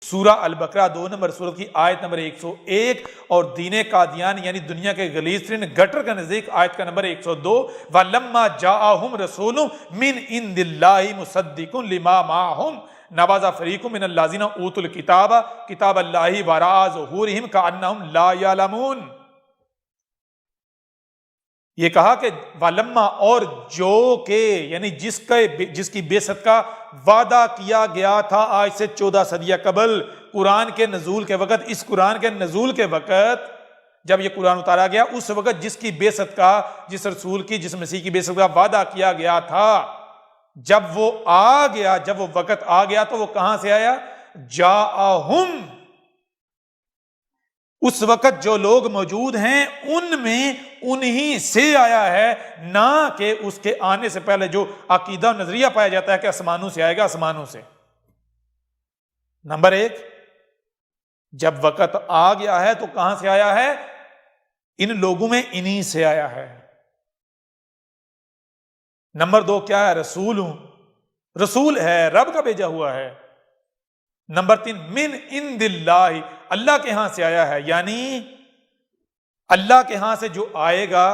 سورہ البقرہ 2 نمبر سورت کی آیت نمبر 101 اور دین قادیان یعنی دنیا کے غلیظ ترین گٹر کا نزدیک آیت کا نمبر 102 وَلَمَّا جَاءَهُمْ رَسُولٌ مِّنْ عِندِ اللَّهِ مُصَدِّقٌ لِمَا مَعَهُمْ نَبَذَ فَرِيقٌ مِّنَ الَّذِينَ أُوتُوا الْكِتَابَ كِتَابَ اللَّهِ وَرَاءَ ظُهُورِهِمْ كَأَنَّهُمْ لَا يَعْلَمُونَ۔ یہ کہا کہ والما اور جو کہ یعنی جس کی بعثت کا وعدہ کیا گیا تھا آج سے 14 صدیہ قبل قرآن کے نزول کے وقت، اس قرآن کے نزول کے وقت جب یہ قرآن اتارا گیا اس وقت جس کی بعثت کا، جس رسول کی، جس مسیح کی بعثت کا وعدہ کیا گیا تھا، جب وہ آ گیا، جب وہ وقت آ گیا تو وہ کہاں سے آیا؟ جاءہم، اس وقت جو لوگ موجود ہیں ان میں انہی سے آیا ہے، نہ کہ اس کے آنے سے پہلے جو عقیدہ و نظریہ پایا جاتا ہے کہ آسمانوں سے آئے گا، آسمانوں سے۔ نمبر 1، جب وقت آ گیا ہے تو کہاں سے آیا ہے؟ ان لوگوں میں انہی سے آیا ہے۔ نمبر 2 کیا ہے؟ رسول ہوں، رسول ہے، رب کا بھیجا ہوا ہے۔ نمبر 3 من عند اللہ، اللہ کے ہاں سے آیا ہے، یعنی اللہ کے ہاں سے جو آئے گا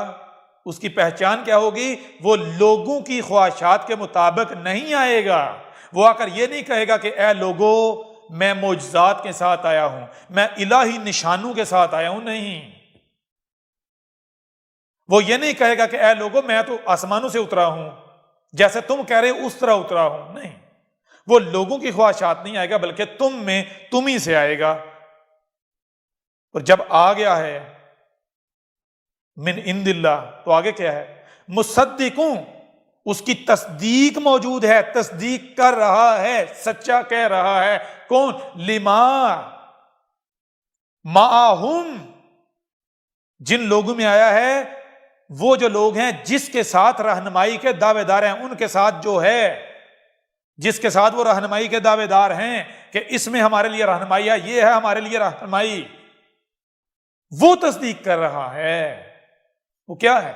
اس کی پہچان کیا ہوگی؟ وہ لوگوں کی خواہشات کے مطابق نہیں آئے گا۔ وہ آ کر یہ نہیں کہے گا کہ اے لوگو میں معجزات کے ساتھ آیا ہوں، میں الہی نشانوں کے ساتھ آیا ہوں، نہیں۔ وہ یہ نہیں کہے گا کہ اے لوگو میں تو آسمانوں سے اترا ہوں، جیسے تم کہہ رہے اس طرح اترا ہوں، نہیں۔ وہ لوگوں کی خواہشات نہیں آئے گا بلکہ تم ہی سے آئے گا۔ اور جب آ گیا ہے من عند اللہ تو آگے کیا ہے؟ مصدقوں، اس کی تصدیق موجود ہے، تصدیق کر رہا ہے، سچا کہہ رہا ہے۔ کون؟ لما معہم، جن لوگوں میں آیا ہے، وہ جو لوگ ہیں جس کے ساتھ رہنمائی کے دعوے دار ہیں، ان کے ساتھ جو ہے، جس کے ساتھ وہ رہنمائی کے دعوے دار ہیں کہ اس میں ہمارے لیے رہنمائی ہے، یہ ہے ہمارے لیے رہنمائی، وہ تصدیق کر رہا ہے۔ وہ کیا ہے؟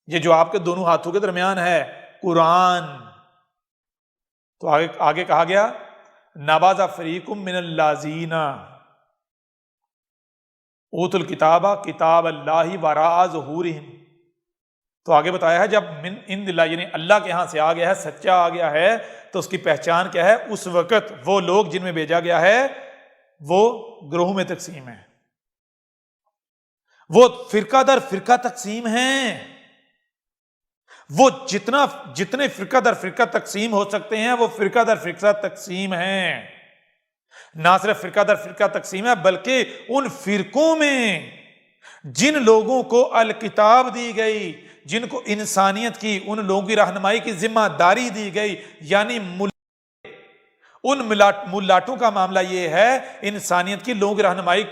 یہ جو آپ کے دونوں ہاتھوں کے درمیان ہے، قرآن۔ تو آگے کہا گیا نبذ فریق من الذین اوتوا الکتاب کتاب اللہ وراء ظہورہم۔ تو آگے بتایا ہے جب من عند اللہ یعنی اللہ کے ہاں سے آ گیا ہے، سچا آ گیا ہے، تو اس کی پہچان کیا ہے؟ اس وقت وہ لوگ جن میں بھیجا گیا ہے وہ گروہوں میں تقسیم ہے، وہ فرقہ در فرقہ تقسیم ہیں، وہ جتنے فرقہ در فرقہ تقسیم ہو سکتے ہیں وہ فرقہ در فرقہ تقسیم ہیں۔ نہ صرف فرقہ در فرقہ تقسیم ہے بلکہ ان فرقوں میں جن لوگوں کو الکتاب دی گئی، جن کو انسانیت کی، ان لوگوں کی رہنمائی کی ذمہ داری دی گئی، یعنی ان ملاٹوں کا معاملہ یہ ہے، انسانیت کی لوگوں کی رہنمائی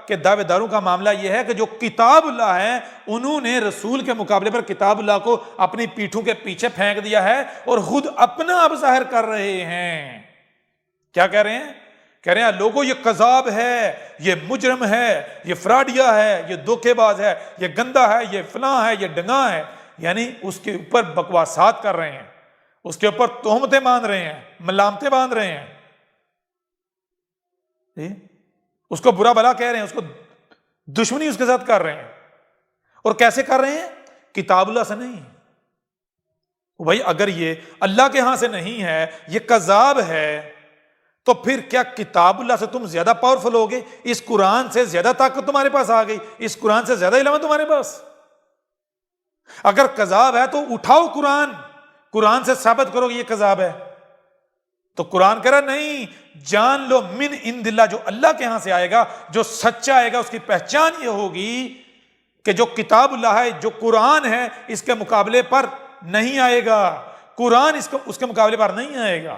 کے دعوے داروں کا معاملہ یہ ہے کہ جو کتاب اللہ ہے انہوں نے رسول کے مقابلے پر کتاب اللہ کو اپنی پیٹھوں کے پیچھے پھینک دیا ہے اور خود اپنا اب ظاہر کر رہے ہیں۔ کیا کہہ رہے ہیں؟ کہہ رہے ہیں لوگوں یہ کذاب ہے، یہ مجرم ہے، یہ فراڈیا ہے، یہ دھوکے باز ہے، یہ گندا ہے، یہ فلاں ہے، یہ ڈنگا ہے، یعنی اس کے اوپر بکواسات کر رہے ہیں، اس کے اوپر تہمتیں باندھ رہے ہیں، ملامتیں باندھ رہے ہیں، اس کو برا بھلا کہہ رہے ہیں، اس کو دشمنی اس کے ساتھ کر رہے ہیں۔ اور کیسے کر رہے ہیں؟ کتاب اللہ سے نہیں۔ بھائی اگر یہ اللہ کے ہاں سے نہیں ہے، یہ کذاب ہے، تو پھر کیا کتاب اللہ سے تم زیادہ پاورفل ہوگے؟ اس قرآن سے زیادہ طاقت تمہارے پاس آ گئی، اس قرآن سے زیادہ علم ہے تمہارے پاس؟ اگر کذاب ہے تو اٹھاؤ قرآن سے ثابت کرو کہ یہ کذاب ہے۔ تو قرآن کہہ رہا نہیں، جان لو من عند اللہ، جو اللہ کے ہاں سے آئے گا، جو سچا آئے گا، اس کی پہچان یہ ہوگی کہ جو کتاب اللہ ہے، جو قرآن ہے، اس کے مقابلے پر نہیں آئے گا، قرآن اس کے مقابلے پر نہیں آئے گا۔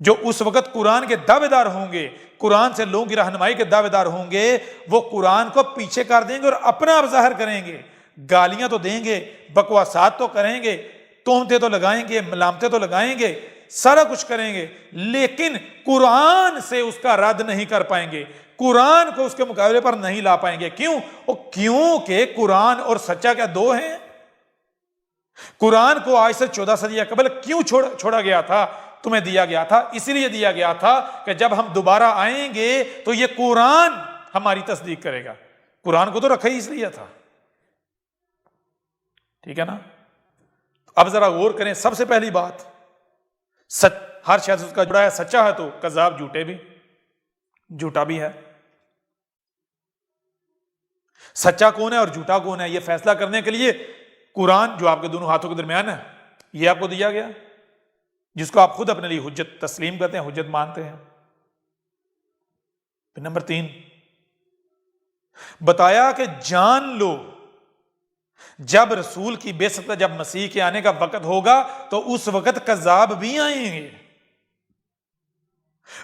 جو اس وقت قرآن کے دعوے دار ہوں گے، قرآن سے لوگوں کی رہنمائی کے دعوے دار ہوں گے، وہ قرآن کو پیچھے کر دیں گے اور اپنا اب ظاہر کریں گے، گالیاں تو دیں گے، بکواسات تو کریں گے، تہمتیں تو لگائیں گے، ملامتیں تو لگائیں گے، سارا کچھ کریں گے، لیکن قرآن سے اس کا رد نہیں کر پائیں گے، قرآن کو اس کے مقابلے پر نہیں لا پائیں گے۔ کیونکہ قرآن اور سچا کیا دو ہیں؟ قرآن کو آج سے 14 صدیہ قبل کیوں چھوڑا گیا تھا؟ تمہیں دیا گیا تھا، اس لیے دیا گیا تھا کہ جب ہم دوبارہ آئیں گے تو یہ قرآن ہماری تصدیق کرے گا۔ قرآن کو تو رکھا ہی اس لیے تھا، ٹھیک ہے نا؟ اب ذرا غور کریں، سب سے پہلی بات، ہر شخص اس کا جڑا ہے سچا ہے تو کذاب جھوٹا بھی ہے۔ سچا کون ہے اور جھوٹا کون ہے، یہ فیصلہ کرنے کے لیے قرآن جو آپ کے دونوں ہاتھوں کے درمیان ہے یہ آپ کو دیا گیا، جس کو آپ خود اپنے لیے حجت تسلیم کرتے ہیں، حجت مانتے ہیں۔ پھر نمبر 3 بتایا کہ جان لو جب رسول کی بعثت، جب مسیح کے آنے کا وقت ہوگا تو اس وقت کذاب بھی آئیں گے،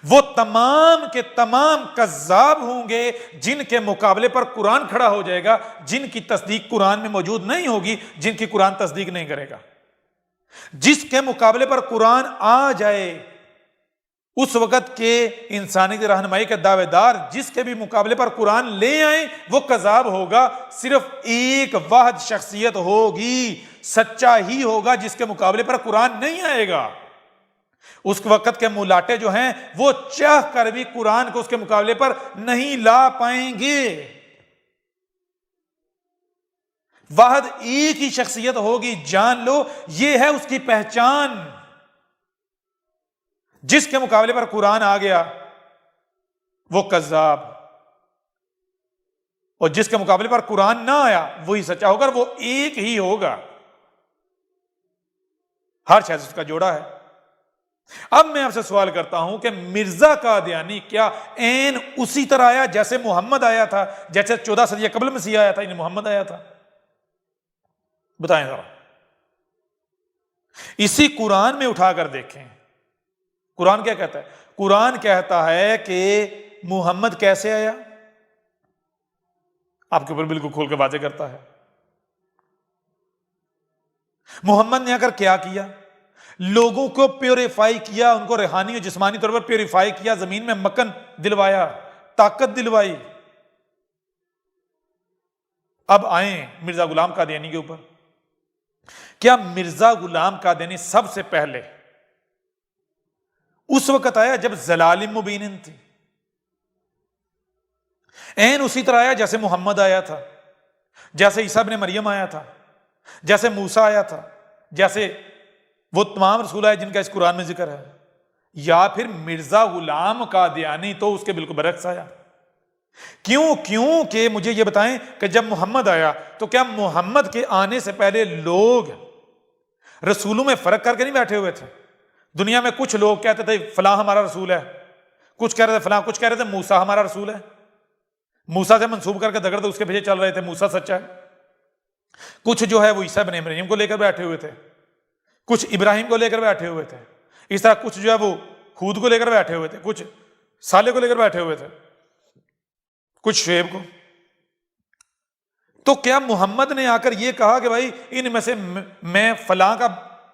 وہ تمام کے تمام کذاب ہوں گے جن کے مقابلے پر قرآن کھڑا ہو جائے گا، جن کی تصدیق قرآن میں موجود نہیں ہوگی، جن کی قرآن تصدیق نہیں کرے گا۔ جس کے مقابلے پر قرآن آ جائے اس وقت کے انسانی کی رہنمائی کے دعوے دار جس کے بھی مقابلے پر قرآن لے آئیں وہ کذاب ہوگا۔ صرف ایک واحد شخصیت ہوگی، سچا ہی ہوگا، جس کے مقابلے پر قرآن نہیں آئے گا۔ اس وقت کے ملاٹے جو ہیں وہ چاہ کر بھی قرآن کو اس کے مقابلے پر نہیں لا پائیں گے۔ واحد ایک ہی شخصیت ہوگی، جان لو یہ ہے اس کی پہچان۔ جس کے مقابلے پر قرآن آ گیا وہ کذاب، اور جس کے مقابلے پر قرآن نہ آیا وہی سچا ہوگا، وہ ایک ہی ہوگا۔ ہر شخص اس کا جوڑا ہے۔ اب میں آپ سے سوال کرتا ہوں کہ مرزا قادیانی کیا عین اسی طرح آیا جیسے محمد آیا تھا، جیسے 14 صدی قبل مسیح آیا تھا، یعنی محمد آیا تھا؟ بتائیں ذرا، اسی قرآن میں اٹھا کر دیکھیں قرآن کیا کہتا ہے۔ قرآن کہتا ہے کہ محمد کیسے آیا، آپ کے اوپر بالکل کھول کے واضح کرتا ہے۔ محمد نے آ کر کیا کیا؟ لوگوں کو پیوریفائی کیا، ان کو روحانی اور جسمانی طور پر پیوریفائی کیا، زمین میں مکن دلوایا، طاقت دلوائی۔ اب آئیں مرزا غلام قادیانی کے اوپر۔ کیا مرزا غلام قادیانی سب سے پہلے اس وقت آیا جب ضلال مبین تھی؟ عین اسی طرح آیا جیسے محمد آیا تھا، جیسے عیسیٰ ابن مریم آیا تھا، جیسے موسیٰ آیا تھا، جیسے وہ تمام رسول آئے جن کا اس قرآن میں ذکر ہے؟ یا پھر مرزا غلام قادیانی تو اس کے بالکل برعکس آیا؟ کیوں کہ مجھے یہ بتائیں کہ جب محمد آیا تو کیا محمد کے آنے سے پہلے لوگ رسولوں میں فرق کر کے نہیں بیٹھے ہوئے تھے؟ دنیا میں کچھ لوگ کہتے تھے فلاں ہمارا رسول ہے، کچھ کہہ رہے تھے فلاں، کچھ کہہ رہے تھے موسیٰ ہمارا رسول ہے، موسیٰ سے منسوب کر کے دگڑتے اس کے پیچھے چل رہے تھے، موسیٰ سچا ہے۔ کچھ جو ہے وہ عیسیٰ ابن مریم کو لے کر بیٹھے ہوئے تھے، کچھ ابراہیم کو لے کر بیٹھے ہوئے تھے، اس طرح کچھ جو ہے وہ ہود کو لے کر بیٹھے ہوئے تھے، کچھ صالح کو لے کر بیٹھے ہوئے تھے، کچھ شعیب کو۔ تو کیا محمد نے آ کر یہ کہا کہ بھائی ان میں سے میں فلاں کا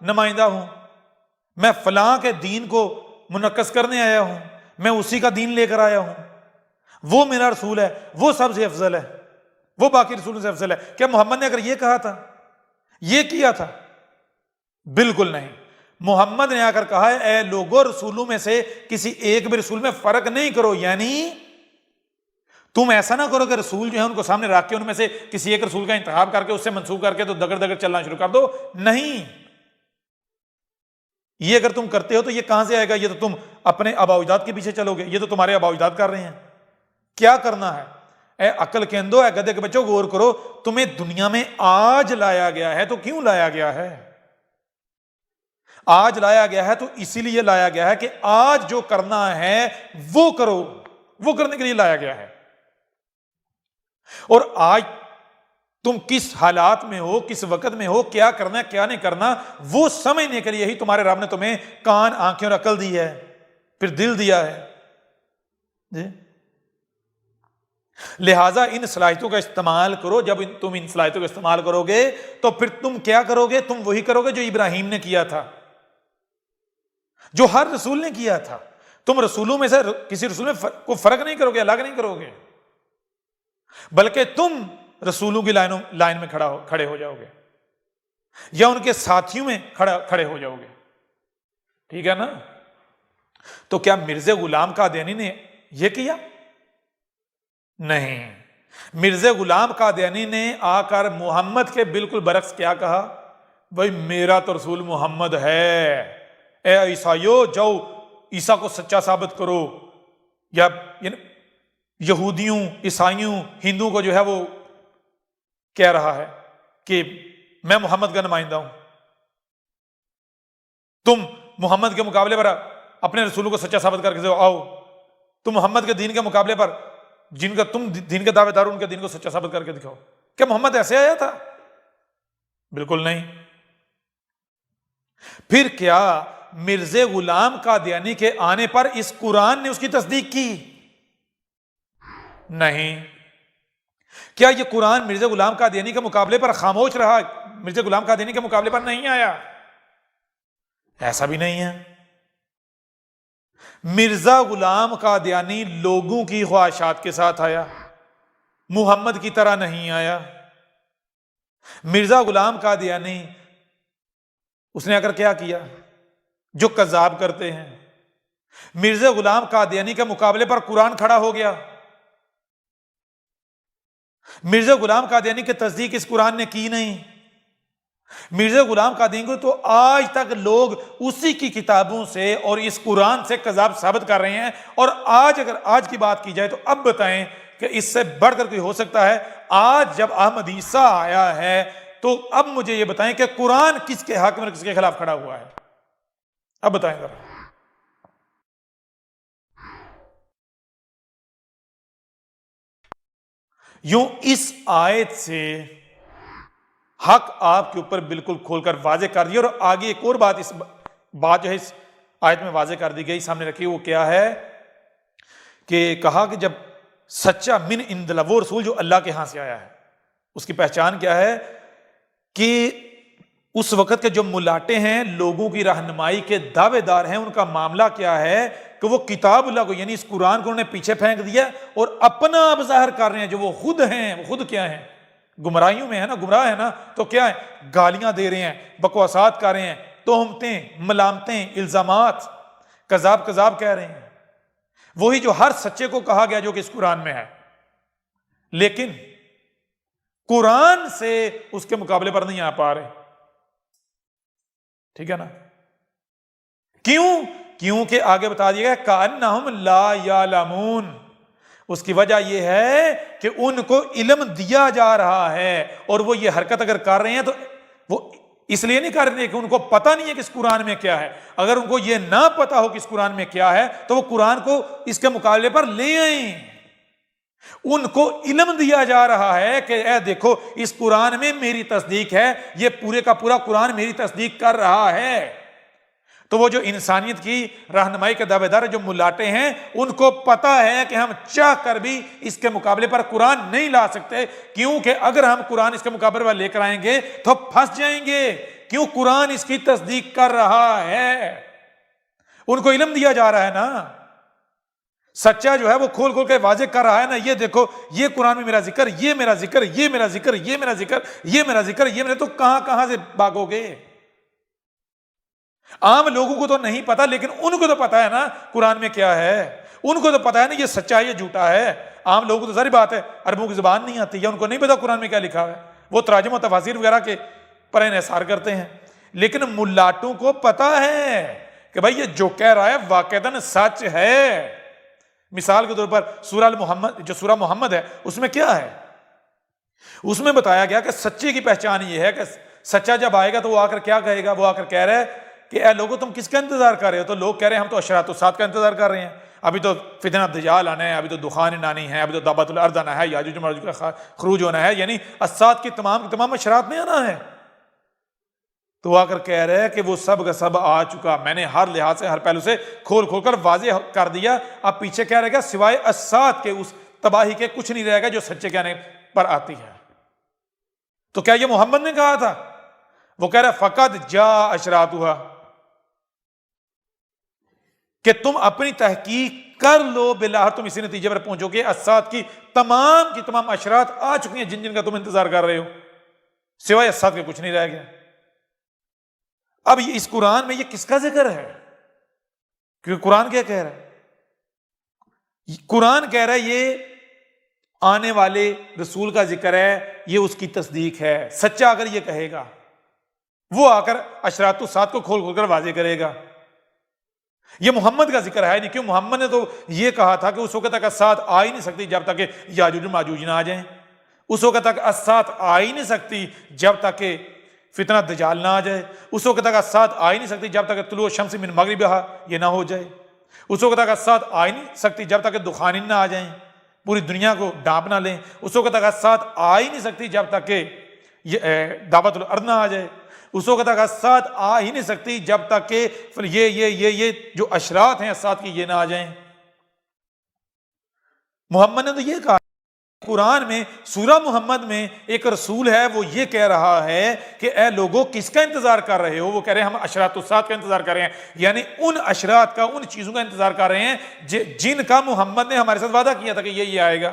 نمائندہ ہوں، میں فلاں کے دین کو منعکس کرنے آیا ہوں، میں اسی کا دین لے کر آیا ہوں، وہ میرا رسول ہے، وہ سب سے افضل ہے، وہ باقی رسولوں سے افضل ہے؟ کیا محمد نے اگر یہ کہا تھا، یہ کیا تھا؟ بالکل نہیں۔ محمد نے آ کر کہا ہے اے لوگوں، رسولوں میں سے کسی ایک بھی رسول میں فرق نہیں کرو، یعنی تم ایسا نہ کرو کہ رسول جو ہے ان کو سامنے رکھ کے ان میں سے کسی ایک رسول کا انتخاب کر کے اس سے منسوب کر کے تو دگڑ دگڑ چلنا شروع کر دو۔ نہیں، یہ اگر تم کرتے ہو تو یہ کہاں سے آئے گا؟ یہ تو تم اپنے آباء و اجداد کے پیچھے چلو گے، یہ تو تمہارے آباء و اجداد کر رہے ہیں۔ کیا کرنا ہے؟ اے عقل کے اندھو، اے گدھے کے بچوں، غور کرو، تمہیں دنیا میں آج لایا گیا ہے تو کیوں لایا گیا ہے؟ آج لایا گیا ہے تو اسی لیے لایا گیا ہے کہ آج جو کرنا ہے وہ کرو، وہ کرنے کے لیے لایا گیا ہے۔ اور آج تم کس حالات میں ہو، کس وقت میں ہو، کیا کرنا ہے کیا نہیں کرنا، وہ سمجھنے کے لیے ہی تمہارے رب نے تمہیں کان، آنکھیں اور عقل دی ہے، پھر دل دیا ہے جی۔ لہٰذا ان صلاحیتوں کا استعمال کرو۔ جب تم ان صلاحیتوں کا استعمال کرو گے تو پھر تم کیا کرو گے؟ تم وہی کرو گے جو ابراہیم نے کیا تھا، جو ہر رسول نے کیا تھا۔ تم رسولوں میں سے کسی رسول میں کو فرق نہیں کرو گے، الگ نہیں کرو گے، بلکہ تم رسولوں کی لائن میں کھڑے ہو جاؤ گے، یا ان کے ساتھیوں میں کھڑے ہو جاؤ گے۔ ٹھیک ہے نا؟ تو کیا مرزا غلام قادیانی نے یہ کیا؟ نہیں، مرزا غلام قادیانی نے آ کر محمد کے بالکل برعکس کیا کہا؟ بھائی میرا تو رسول محمد ہے، اے عیسائیو جاؤ عیسیٰ کو سچا ثابت کرو، یا یہودیوں، عیسائیوں، ہندوؤں کو جو ہے وہ کہہ رہا ہے کہ میں محمد کا نمائندہ ہوں، تم محمد کے مقابلے پر اپنے رسولوں کو سچا ثابت کر کے آؤ، تم محمد کے دین کے مقابلے پر جن کا تم دین کے دعوے دار ان کے دین کو سچا ثابت کر کے دکھاؤ۔ کیا محمد ایسے آیا تھا؟ بالکل نہیں۔ پھر کیا مرزا غلام قادیانی کے آنے پر اس قرآن نے اس کی تصدیق کی؟ نہیں۔ کیا یہ قرآن مرزا غلام قادیانی کے مقابلے پر خاموش رہا، مرزا غلام قادیانی کے مقابلے پر نہیں آیا؟ ایسا بھی نہیں ہے۔ مرزا غلام قادیانی لوگوں کی خواہشات کے ساتھ آیا، محمد کی طرح نہیں آیا۔ مرزا غلام قادیانی اس نے اگر کیا کیا جو کذاب کرتے ہیں، مرزا غلام قادیانی کے مقابلے پر قرآن کھڑا ہو گیا۔ مرزا غلام قادیانی کی تصدیق اس قرآن نے کی نہیں۔ مرزا غلام قادیانی کو تو آج تک لوگ اسی کی کتابوں سے اور اس قرآن سے کذاب ثابت کر رہے ہیں، اور اگر آج کی بات کی جائے تو اب بتائیں کہ اس سے بڑھ کر کوئی ہو سکتا ہے؟ آج جب احمد عیسیٰ آیا ہے تو اب مجھے یہ بتائیں کہ قرآن کس کے حق میں کس کے خلاف کھڑا ہوا ہے؟ اب بتائیں ذرا۔ یوں اس آیت سے حق آپ کے اوپر بالکل کھول کر واضح کر دیا، اور آگے ایک اور بات جو ہے اس آیت میں واضح کر دی گئی، سامنے رکھی، وہ کیا ہے کہ کہا کہ جب سچا من عند اللہ، وہ رسول جو اللہ کے ہاں سے آیا ہے، اس کی پہچان کیا ہے کہ اس وقت کے جو ملاٹے ہیں، لوگوں کی رہنمائی کے دعوے دار ہیں، ان کا معاملہ کیا ہے کہ وہ کتاب اللہ کو یعنی اس قرآن کو انہوں نے پیچھے پھینک دیا اور اپنا اب ظاہر کر رہے ہیں۔ جو وہ خود ہیں، وہ خود کیا ہیں؟ گمراہیوں میں ہے نا، گمراہ ہے نا، تو کیا ہے؟ گالیاں دے رہے ہیں، بکواسات کر رہے ہیں، تہمتیں، ملامتیں، الزامات، کذاب کہہ رہے ہیں، وہی جو ہر سچے کو کہا گیا جو کہ اس قرآن میں ہے، لیکن قرآن سے اس کے مقابلے پر نہیں آ پا رہے۔ ٹھیک ہے نا؟ کیونکہ آگے بتا دیا گیا کأنہم لا یعلمون، اس کی وجہ یہ ہے کہ ان کو علم دیا جا رہا ہے، اور وہ یہ حرکت اگر کر رہے ہیں تو وہ اس لیے نہیں کر رہے کہ ان کو پتہ نہیں ہے کہ اس قرآن میں کیا ہے۔ اگر ان کو یہ نہ پتا ہو کہ اس قرآن میں کیا ہے تو وہ قرآن کو اس کے مقابلے پر لے آئیں۔ ان کو علم دیا جا رہا ہے کہ اے دیکھو اس قرآن میں میری تصدیق ہے، یہ پورے کا پورا قرآن میری تصدیق کر رہا ہے۔ تو وہ جو انسانیت کی رہنمائی کے دعوے دار جو ملاٹے ہیں، ان کو پتا ہے کہ ہم چاہ کر بھی اس کے مقابلے پر قرآن نہیں لا سکتے، کیونکہ اگر ہم قرآن اس کے مقابلے پر لے کر آئیں گے تو پھنس جائیں گے، کیوں؟ قرآن اس کی تصدیق کر رہا ہے۔ ان کو علم دیا جا رہا ہے نا، سچا جو ہے وہ کھول کھول کے واضح کر رہا ہے نا، یہ دیکھو یہ قرآن میں میرا ذکر، یہ میرا ذکر، یہ میرا ذکر، یہ میرا ذکر، یہ میرا ذکر، یہ میرا، تو کہاں سے بھاگو گے؟ عام لوگوں کو تو نہیں پتا، لیکن ان کو تو پتا ہے نا قرآن میں کیا ہے، ان کو تو پتا ہے نا یہ سچا ہے یہ جھوٹا ہے۔ عام لوگوں کو تو ظاہر بات ہے عربوں کی زبان نہیں آتی، یا ان کو نہیں پتا قرآن میں کیا لکھا ہے، وہ تراجم و تفاسیر وغیرہ کے پر انحصار کرتے ہیں، لیکن ملاٹوں کو پتا ہے کہ بھائی یہ جو کہہ رہا ہے واقعتاً سچ ہے۔ مثال کے طور پر سورہ محمد، جو سورہ محمد ہے، اس میں کیا ہے؟ اس میں بتایا گیا کہ سچے کی پہچان یہ ہے کہ سچا جب آئے گا تو وہ آ کر کیا کہے گا؟ وہ آ کر کہہ رہا ہے کہ اے لوگوں تم کس کا انتظار کر رہے ہو؟ تو لوگ کہہ رہے ہیں ہم تو اشراط الساعۃ کا انتظار کر رہے ہیں، ابھی تو فتنہ دجال آنا ہے، ابھی تو دخان آنی ہے، ابھی تو دابۃ الارض آنا ہے، یاجوج و ماجوج کا خروج ہونا ہے، یعنی الساعۃ کی تمام اشراط میں آنا ہے۔ تو آ کر کہہ رہے ہیں کہ وہ سب کا سب آ چکا، میں نے ہر لحاظ سے ہر پہلو سے کھول کر واضح کر دیا، اب پیچھے کیا رہے گا سوائے الساعۃ کے، اس تباہی کے کچھ نہیں رہے گا جو سچے کہنے پر آتی ہے۔ تو کیا یہ محمد نے کہا تھا؟ وہ کہہ رہا فقد جاء اشراطھا، کہ تم اپنی تحقیق کر لو، بالآخر تم اسی نتیجے پر پہنچو گے الساعۃ کی تمام اشراط آ چکی ہیں جن کا تم انتظار کر رہے ہو، سوائے الساعۃ کے کچھ نہیں رہ گیا۔ اب اس قرآن میں یہ کس کا ذکر ہے؟ کیونکہ قرآن کیا کہہ رہا ہے؟ قرآن کہہ رہا ہے یہ آنے والے رسول کا ذکر ہے، یہ اس کی تصدیق ہے۔ سچا اگر یہ کہے گا، وہ آ کر اشراط الساعت کو کھول کھول کر واضح کرے گا۔ یہ محمد کا ذکر ہے نہیں، کیوں؟ محمد نے تو یہ کہا تھا کہ اس وقت تک الساعت آ ہی نہیں سکتی جب تک کہ یاجوج ماجوج نہ آ جائیں، اس وقت تک الساعت آ ہی نہیں سکتی جب تک کہ فتنہ دجال نہ آ جائے، اس وقت تک الساعت آ ہی نہیں سکتی جب تک کہ طلوع الشمس من مغربہا یہ نہ ہو جائے، اس وقت تک الساعت آ ہی نہیں سکتی جب تک کہ دخانین نہ آ جائیں، پوری دنیا کو ڈانپ نہ لیں، اس وقت تک الساعت آ ہی نہیں سکتی جب تک کہ دعوت الارض نہ آ جائے، اس وقت تک الساعت آ ہی نہیں سکتی جب تک کہ یہ جو اشراط ہیں الساعت کی یہ نہ آ جائیں۔ محمد نے تو یہ کہا، قرآن میں سورہ محمد میں ایک رسول ہے، وہ یہ کہہ رہا ہے کہ اے لوگوں کس کا انتظار کر رہے ہو؟ وہ کہہ رہے ہیں ہم اشراط الساعت کا انتظار کر رہے ہیں، یعنی ان اشراط کا، ان چیزوں کا انتظار کر رہے ہیں جن کا محمد نے ہمارے ساتھ وعدہ کیا تھا کہ یہ آئے گا۔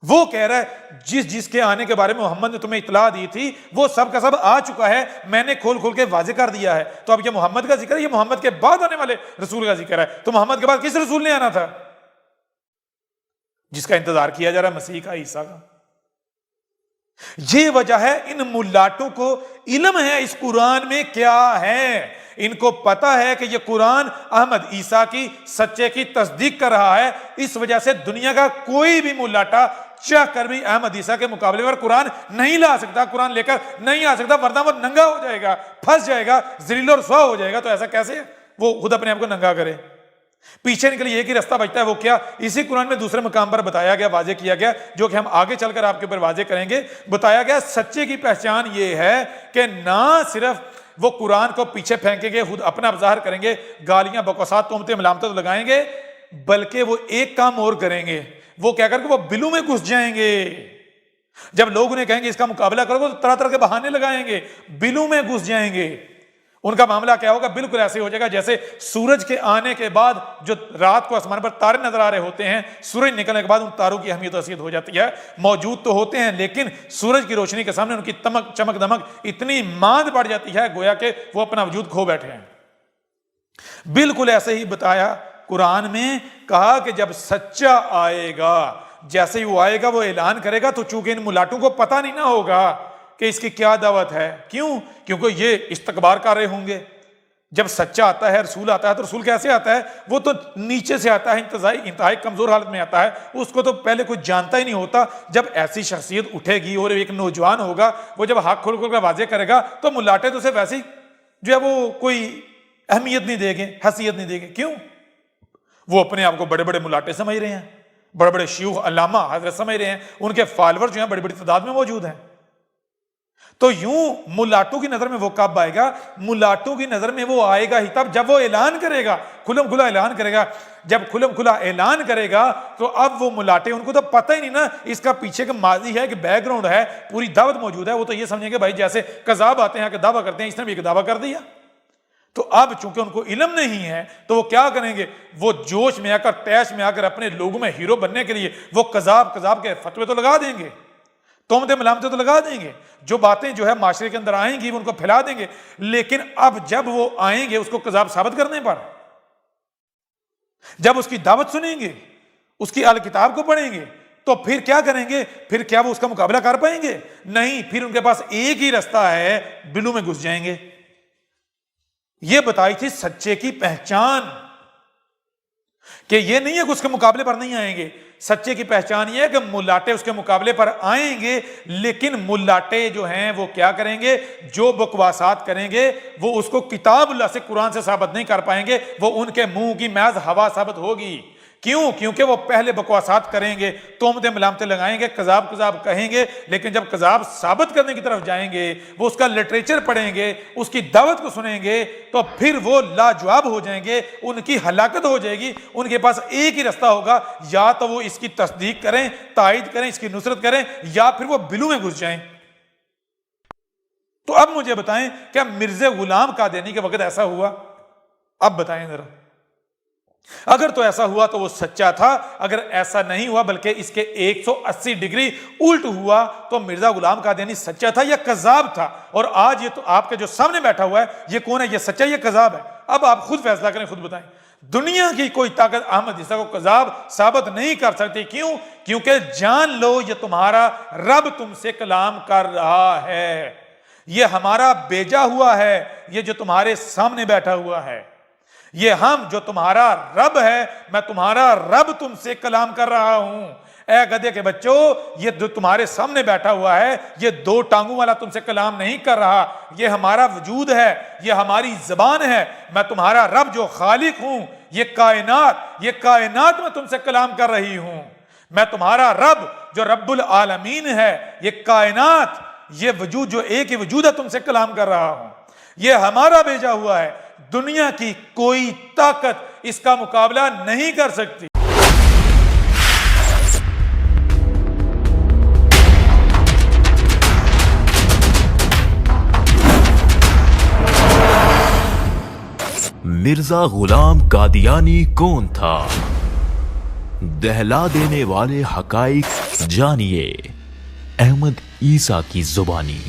وہ کہہ رہا ہے جس کے آنے کے بارے میں محمد نے تمہیں اطلاع دی تھی وہ سب کا سب آ چکا ہے، میں نے کھول کھول کے واضح کر دیا ہے۔ تو اب یہ محمد کا ذکر ہے، یہ محمد کے بعد آنے والے رسول کا ذکر ہے، تو محمد کے بعد کس رسول نے آنا تھا جس کا انتظار کیا جا رہا ہے؟ مسیح کا، عیسیٰ کا۔ یہ وجہ ہے ان ملاٹوں کو علم ہے اس قرآن میں کیا ہے، ان کو پتا ہے کہ یہ قرآن احمد عیسیٰ کی سچے کی تصدیق کر رہا ہے، اس وجہ سے دنیا کا کوئی بھی ملاٹا چاہ کر بھی احمد عیسیٰ کے مقابلے پر قرآن نہیں لا سکتا، قرآن لے کر نہیں آ سکتا، ورنہ وہ ننگا ہو جائے گا، پھنس جائے گا، ذلیل اور رسوا ہو جائے گا۔ تو ایسا کیسے وہ خود اپنے آپ کو ننگا کرے؟ پیچھے نکل ایک ہی رستہ بچتا ہے، وہ کیا؟ اسی قرآن میں دوسرے مقام پر بتایا گیا، واضح کیا گیا، جو کہ ہم آگے چل کر آپ کے اوپر واضح کریں گے۔ بتایا گیا سچے کی پہچان یہ ہے کہ نہ صرف وہ قرآن کو پیچھے پھینکیں گے، خود اپنا ظاہر کریں گے، گالیاں بکواسات تہمتیں ملامتیں تو لگائیں گے، بلکہ وہ ایک کام اور کریں گے، وہ کیا کر کے وہ بلوں میں گھس جائیں گے۔ جب لوگ انہیں کہیں گے اس کا مقابلہ کرو تو طرح طرح کے بہانے لگائیں گے، بلوں میں گھس جائیں گے۔ ان کا معاملہ کیا ہوگا؟ بالکل ایسے ہو جائے گا جیسے سورج کے آنے کے بعد جو رات کو آسمان پر تارے نظر آ رہے ہوتے ہیں، سورج نکلنے کے بعد ان تاروں کی اہمیت و حیثیت ہو جاتی ہے، موجود تو ہوتے ہیں لیکن سورج کی روشنی کے سامنے ان کی چمک دمک اتنی ماند پڑ جاتی ہے گویا کہ وہ اپنا وجود کھو بیٹھے ہیں۔ بالکل ایسے ہی بتایا قرآن میں، کہا کہ جب سچا آئے گا، جیسے ہی وہ آئے گا وہ اعلان کرے گا، تو چونکہ ان ملاٹوں کو پتہ نہیں نہ ہوگا کہ اس کی کیا دعوت ہے۔ کیوں؟ کیونکہ یہ استکبار کر رہے ہوں گے۔ جب سچا آتا ہے، رسول آتا ہے، تو رسول کیسے آتا ہے؟ وہ تو نیچے سے آتا ہے، انتہائی کمزور حالت میں آتا ہے، اس کو تو پہلے کوئی جانتا ہی نہیں ہوتا۔ جب ایسی شخصیت اٹھے گی اور ایک نوجوان ہوگا، وہ جب حق کھول کر واضح کرے گا تو ملاٹے تو اسے ویسے ہی جو ہے وہ کوئی اہمیت نہیں دیں گے، حیثیت نہیں دیں گے۔ کیوں؟ وہ اپنے آپ کو بڑے بڑے ملاٹے سمجھ رہے ہیں، بڑے بڑے شیوخ علامہ حضرت سمجھ رہے ہیں، ان کے فالوور جو ہیں بڑی بڑی تعداد میں موجود ہیں۔ تو یوں ملاٹوں کی نظر میں وہ کب آئے گا؟ ملاٹوں کی نظر میں وہ آئے گا ہی تب جب وہ اعلان کرے گا، کھلم کھلا اعلان کرے گا۔ جب کھلم کھلا اعلان کرے گا تو اب وہ ملاٹے، ان کو تو پتہ ہی نہیں نا اس کا پیچھے کا ماضی ہے کہ بیک گراؤنڈ ہے، پوری دعوت موجود ہے، وہ تو یہ سمجھیں گے بھائی جیسے کذاب آتے ہیں کہ دعویٰ کرتے ہیں، اس نے بھی ایک دعویٰ کر دیا۔ تو اب چونکہ ان کو علم نہیں ہے تو وہ کیا کریں گے؟ وہ جوش میں آ کر، تیش میں آ کر اپنے لوگوں میں ہیرو بننے کے لیے وہ کذاب کے فتوے تو لگا دیں گے، تہمتیں ملامتیں تو لگا دیں گے، جو باتیں جو ہے معاشرے کے اندر آئیں گی ان کو پھیلا دیں گے۔ لیکن اب جب وہ آئیں گے اس کو کذاب ثابت کرنے پر، جب اس کی دعوت سنیں گے، اس کی اہل کتاب کو پڑھیں گے، تو پھر کیا کریں گے؟ پھر کیا وہ اس کا مقابلہ کر پائیں گے؟ نہیں، پھر ان کے پاس ایک ہی رستہ ہے، بلوں میں گھس جائیں گے۔ یہ بتائی تھی سچے کی پہچان، کہ یہ نہیں ہے کہ اس کے مقابلے پر نہیں آئیں گے۔ سچے کی پہچان یہ ہے کہ ملاٹے اس کے مقابلے پر آئیں گے، لیکن ملاٹے جو ہیں وہ کیا کریں گے؟ جو بکواسات کریں گے وہ اس کو کتاب اللہ سے، قرآن سے ثابت نہیں کر پائیں گے، وہ ان کے منہ کی محض ہوا ثابت ہوگی۔ کیوں؟ کیونکہ وہ پہلے بکواسات کریں گے، تہمتیں ملامتیں لگائیں گے، کذاب کہیں گے، لیکن جب کذاب ثابت کرنے کی طرف جائیں گے، وہ اس کا لٹریچر پڑھیں گے، اس کی دعوت کو سنیں گے، تو پھر وہ لاجواب ہو جائیں گے، ان کی ہلاکت ہو جائے گی۔ ان کے پاس ایک ہی رستہ ہوگا، یا تو وہ اس کی تصدیق کریں، تائید کریں، اس کی نصرت کریں، یا پھر وہ بلوں میں گھس جائیں۔ تو اب مجھے بتائیں کیا مرزا غلام قادیانی کے وقت ایسا ہوا؟ اب بتائیں ذرا، اگر تو ایسا ہوا تو وہ سچا تھا، اگر ایسا نہیں ہوا بلکہ اس کے 180 ڈگری الٹ ہوا تو مرزا غلام قادیانی سچا تھا یا کذاب تھا؟ اور آج یہ تو آپ کے جو سامنے بیٹھا ہوا ہے یہ کون ہے؟ یہ سچا یا کذاب ہے؟ اب آپ خود فیصلہ کریں، خود بتائیں۔ دنیا کی کوئی طاقت احمد عیسیٰ کو کذاب ثابت نہیں کر سکتی۔ کیوں؟ کیونکہ جان لو یہ تمہارا رب تم سے کلام کر رہا ہے، یہ ہمارا بھیجا ہوا ہے، یہ جو تمہارے سامنے بیٹھا ہوا ہے، یہ ہم جو تمہارا رب ہے، میں تمہارا رب تم سے کلام کر رہا ہوں۔ اے گدھے کے بچوں، یہ جو تمہارے سامنے بیٹھا ہوا ہے یہ دو ٹانگوں والا تم سے کلام نہیں کر رہا، یہ ہمارا وجود ہے، یہ ہماری زبان ہے، میں تمہارا رب جو خالق ہوں، یہ کائنات میں تم سے کلام کر رہی ہوں، میں تمہارا رب جو رب العالمین ہے، یہ کائنات، یہ وجود جو ایک ہی وجود ہے تم سے کلام کر رہا ہوں، یہ ہمارا بھیجا ہوا ہے، دنیا کی کوئی طاقت اس کا مقابلہ نہیں کر سکتی۔ مرزا غلام قادیانی کون تھا؟ دہلا دینے والے حقائق جانیے احمد عیسیٰ کی زبانی۔